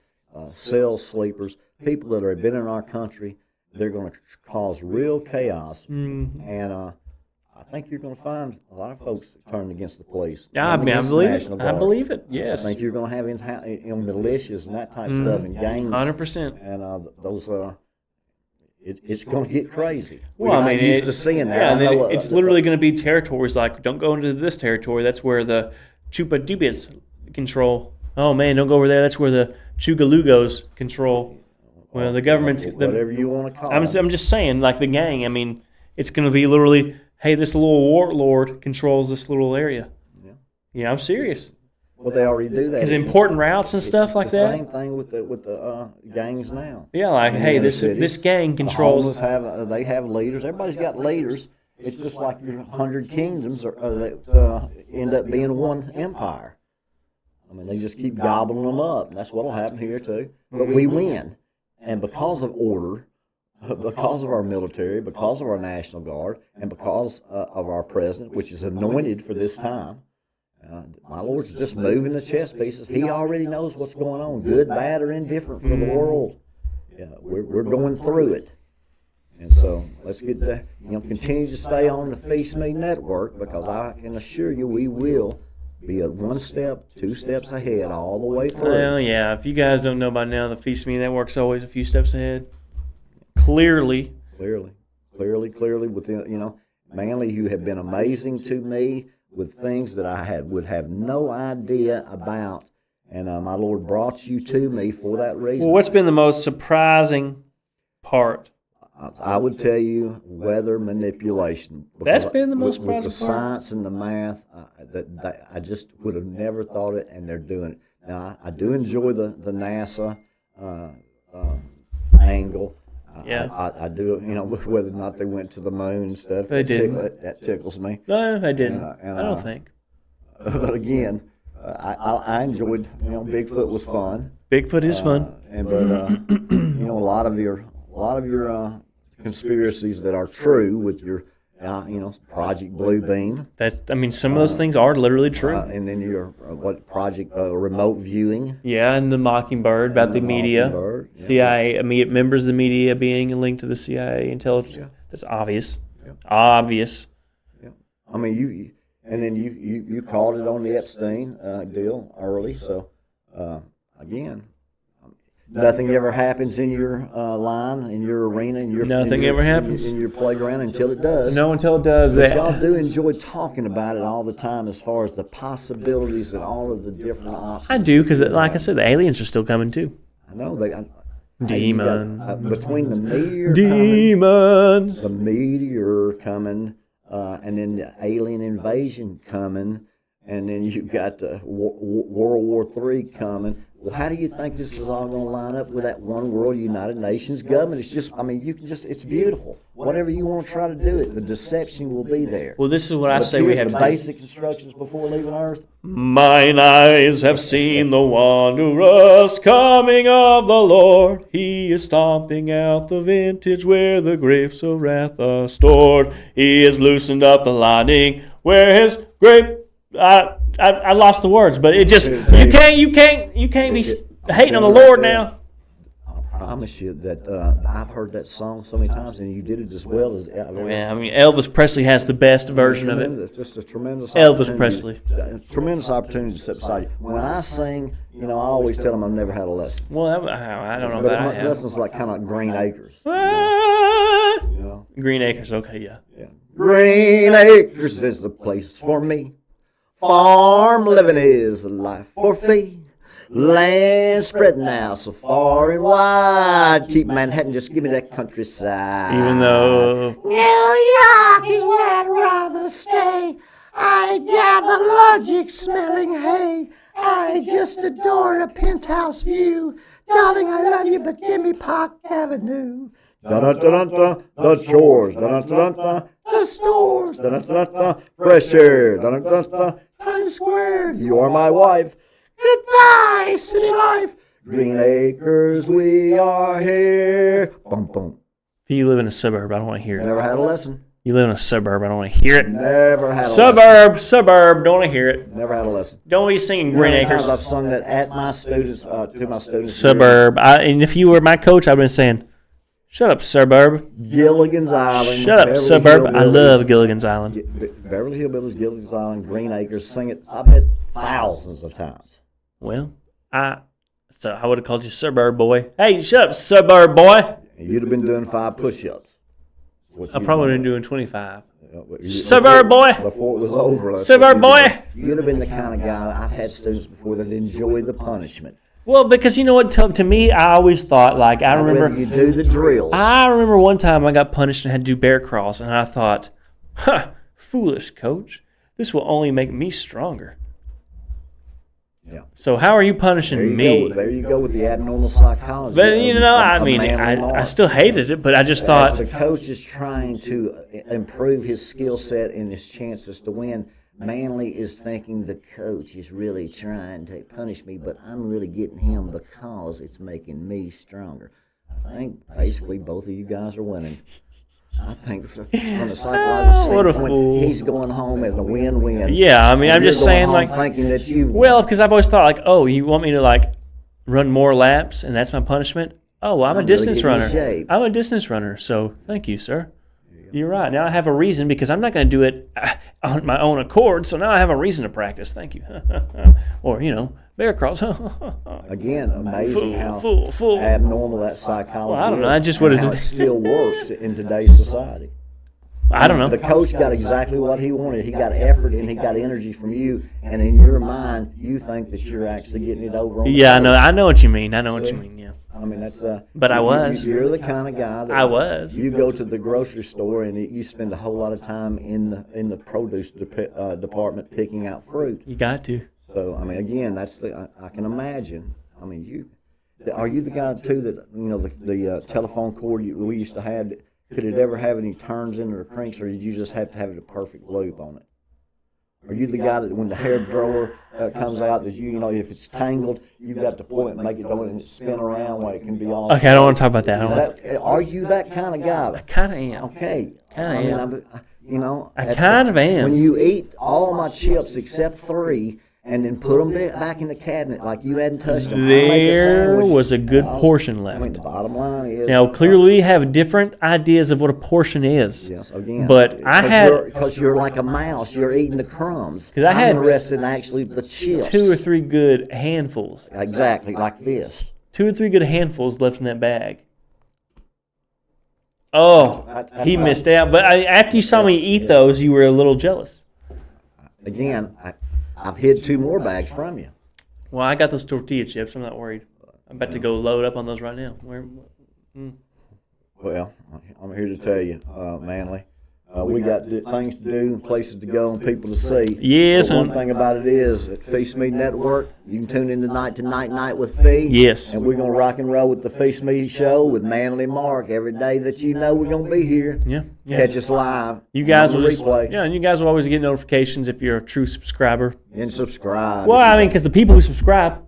cell sleepers, people that have been in our country. They're going to cause real chaos, and I think you're going to find a lot of folks turning against the police. Yeah, I mean, I believe it. I believe it. Yes. I think you're going to have militias and that type of stuff and gangs. 100%. And those, it's going to get crazy. Well, We're not used to seeing that. Yeah, it's literally going to be territories like, don't go into this territory. That's where the Chupa Dupids control. Oh, man, don't go over there. That's where the Chugalugos control. Well, the government's... whatever you want to call I'm it. just saying, like the gang, I mean, it's going to be literally, hey, this little warlord controls this little area. Yeah, I'm serious. Well, they already do that. Because important routes and stuff like that. Same thing with the gangs now. Yeah, like, hey, this gang controls. They have leaders. Everybody's got leaders. It's just like your 100 kingdoms that end up being one empire. I mean, they just keep gobbling them up. And that's what'll happen here too. But we win, and because of order, because of our military, because of our National Guard, and because of our president, which is anointed for this time. My Lord's just moving the chess pieces. He already knows what's going on, good, bad, or indifferent for the world. Yeah, we're going through it. And so let's continue to stay on the Phee Smee network, because I can assure you we will be one step, 2 steps ahead all the way through. Well, yeah, if you guys don't know by now, the Phee Smee network's always a few steps ahead. Clearly, within, Manley, you have been amazing to me with things that I would have no idea about, and my Lord brought you to me for that reason. Well, what's been the most surprising part? I would tell you weather manipulation. That's been the most with the surprising part. science and the math. That I just would have never thought it, and they're doing it now. I do enjoy the NASA angle. Yeah. I do, whether or not they went to the moon and stuff. They didn't. That tickles me. No, I didn't. And I don't think. But again, I enjoyed. Bigfoot was fun. Bigfoot is fun. A lot of your conspiracies that are true with your Project Bluebeam. Some of those things are literally true. And then your Project Remote Viewing. Yeah, and the Mockingbird about the media, CIA members of the media being linked to the CIA intelligence. Yeah. That's obvious. Yeah. Obvious. Yeah. I mean, you called it on the Epstein deal early. So again. Nothing ever happens in your line, in your arena, nothing ever happens in your playground until it does. No, until it does. But y'all do enjoy talking about it all the time, as far as the possibilities and all of the different options. I do, because, like I said, the aliens are still coming too. I know Demon. Between the meteor demons, the meteor coming, and then the alien invasion coming, and then you got World War III coming. Well, how do you think this is all going to line up with that one world United Nations government? It's just, it's beautiful. Whatever you want to try to do it, the deception will be there. Well, this is what I say we have to do. Basic instructions before leaving Earth. Mine eyes have seen the wondrous coming of the Lord. He is stomping out the vintage where the grapes of wrath are stored. He has loosened up the lining where his grape... I lost the words, but it just you can't be hating on the Lord now. I promise you that I've heard that song so many times, and you did it as well as. Yeah, Elvis Presley has the best version of it. It's just a tremendous. Elvis Presley. Tremendous opportunity to sit beside you. When I sing, I always tell them I've never had a lesson. Well, I don't know but if I have. Lessons like kind of like Green Acres. Green Acres, okay, yeah. Green Acres is the place for me. Farm living is a life for fee. Land spreading out so far and wide. Keep Manhattan, just give me that countryside. Even though New York is where I'd rather stay. I gather logic smelling hay. I just adore a penthouse view. Darling, I love you, but give me Park Avenue. Da-da-da-da-da, the chores, da-da-da-da-da, The stores, da-da-da-da, fresh air, da-da-da-da, Times Square. You are my wife. Goodbye, city life. Green Acres, we are here. Boom, boom. if you live in a suburb, I don't want to hear it. Never had a lesson. You live in a suburb, I don't want to hear it. Never had a lesson. Suburb, don't want to hear it. Never had a lesson. Don't be singing You know Green how many Acres. times I've sung that at my students, to my students. Suburb. And if you were my coach, I've been saying, shut up, suburb. Gilligan's Island. Shut up, Beverly suburb. I Hillbillies. love Gilligan's Island. Beverly Hillbillies, Gilligan's Island, Green Acres. Sing it, I bet, thousands of times. Well, I would have called you suburb boy. Hey, shut up, suburb boy. You'd have been doing 5 push-ups. I probably been doing 25. Before- Suburb boy. Before it was over. that's Suburb what boy. You'd have been the kind of guy. I've had students before that enjoy the punishment. Well, because you know what? To me, I always thought, like, I remember. You do the drills. I remember one time I got punished and had to do bear crawls, and I thought, foolish coach. This will only make me stronger. Yeah. So how are you punishing me? There you go with the abnormal psychology. But I still hated it, but I just thought. As the coach is trying to improve his skill set and his chances to win, Manley is thinking the coach is really trying to punish me, but I'm really getting him because it's making me stronger. I think basically both of you guys are winning. I think from the psychological what a standpoint, fool. he's going home as a win-win. Yeah, I mean, I'm You're just going saying, home like, thinking that you've well, because I've always thought, like, oh, you want me to, like, run more laps, and that's my punishment? Oh, well, I'm a distance really runner. getting in shape. I'm a distance runner, so thank you, sir. You're right. Now I have a reason because I'm not going to do it on my own accord, so now I have a reason to practice. Thank you. Or, bear crawls. Again, amazing how Fool. abnormal that psychology Well, I don't know. is. I just- what and is how it? it still works in today's society. I don't know. The coach got exactly what he wanted. He got effort and he got energy from you, and in your mind, you think that you're actually getting it over on the Yeah, coach. I know what you mean. Yeah. I mean, that's But I was. You're the kind of guy that I was. You go to the grocery store and you spend a whole lot of time in the produce department picking out fruit. You got to. So I mean, again, I can imagine. I mean, are you the guy too that the telephone cord we used to have? Could it ever have any turns in it or cranks, or did you just have to have a perfect loop on it? Are you the guy that when the hair drawer comes out, that if it's tangled, you've got to pull it and make it go and spin around where it can be all. Okay, I don't want to talk about that. Are you that kind of guy? I kind of am. Okay. Kinda am. I I kind of am. When you eat all my chips except 3 and then put them back in the cabinet like you hadn't touched them. There was a good portion left. I mean, the bottom line is Now, clearly, we have different ideas of what a portion is. yes, again. But because you're like a mouse, you're eating the crumbs. 'Cause I I'm had interested in actually the chips. 2 or 3 good handfuls. Exactly like this. 2 or 3 good handfuls left in that bag. Oh, he missed out. But after you saw me eat those, you were a little jealous. Again, I've hid 2 more bags from you. Well, I got those tortilla chips. I'm not worried. I'm about to go load up on those right now. Well, I'm here to tell you, Manley, we got things to do and places to go and people to see. Yes, But one thing about it is, at Phee Smee Network, you can tune in tonight to Night with Phee. Yes. And we're going to rock and roll with the Phee Smee Show with Manley Mark every day that we're going to be here. Yeah. Catch us live. You guys on will the replay. and you guys will always get notifications if you're a true subscriber. And subscribe. Well, I mean, because the people who subscribe,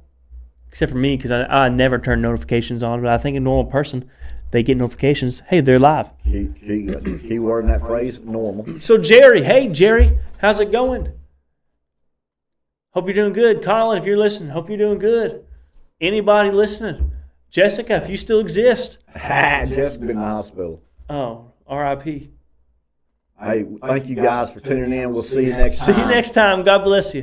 except for me, because I never turn notifications on, but I think a normal person, they get notifications. Hey, they're live. Keyword in that phrase, normal. So, Jerry, hey, Jerry, how's it going? Hope you're doing good. Colin, if you're listening, hope you're doing good. Anybody listening? Jessica, if you still exist. Jessica been in the hospital. Oh, R.I.P. Hey, thank you guys for tuning in. We'll see you next time. See you next time. God bless you.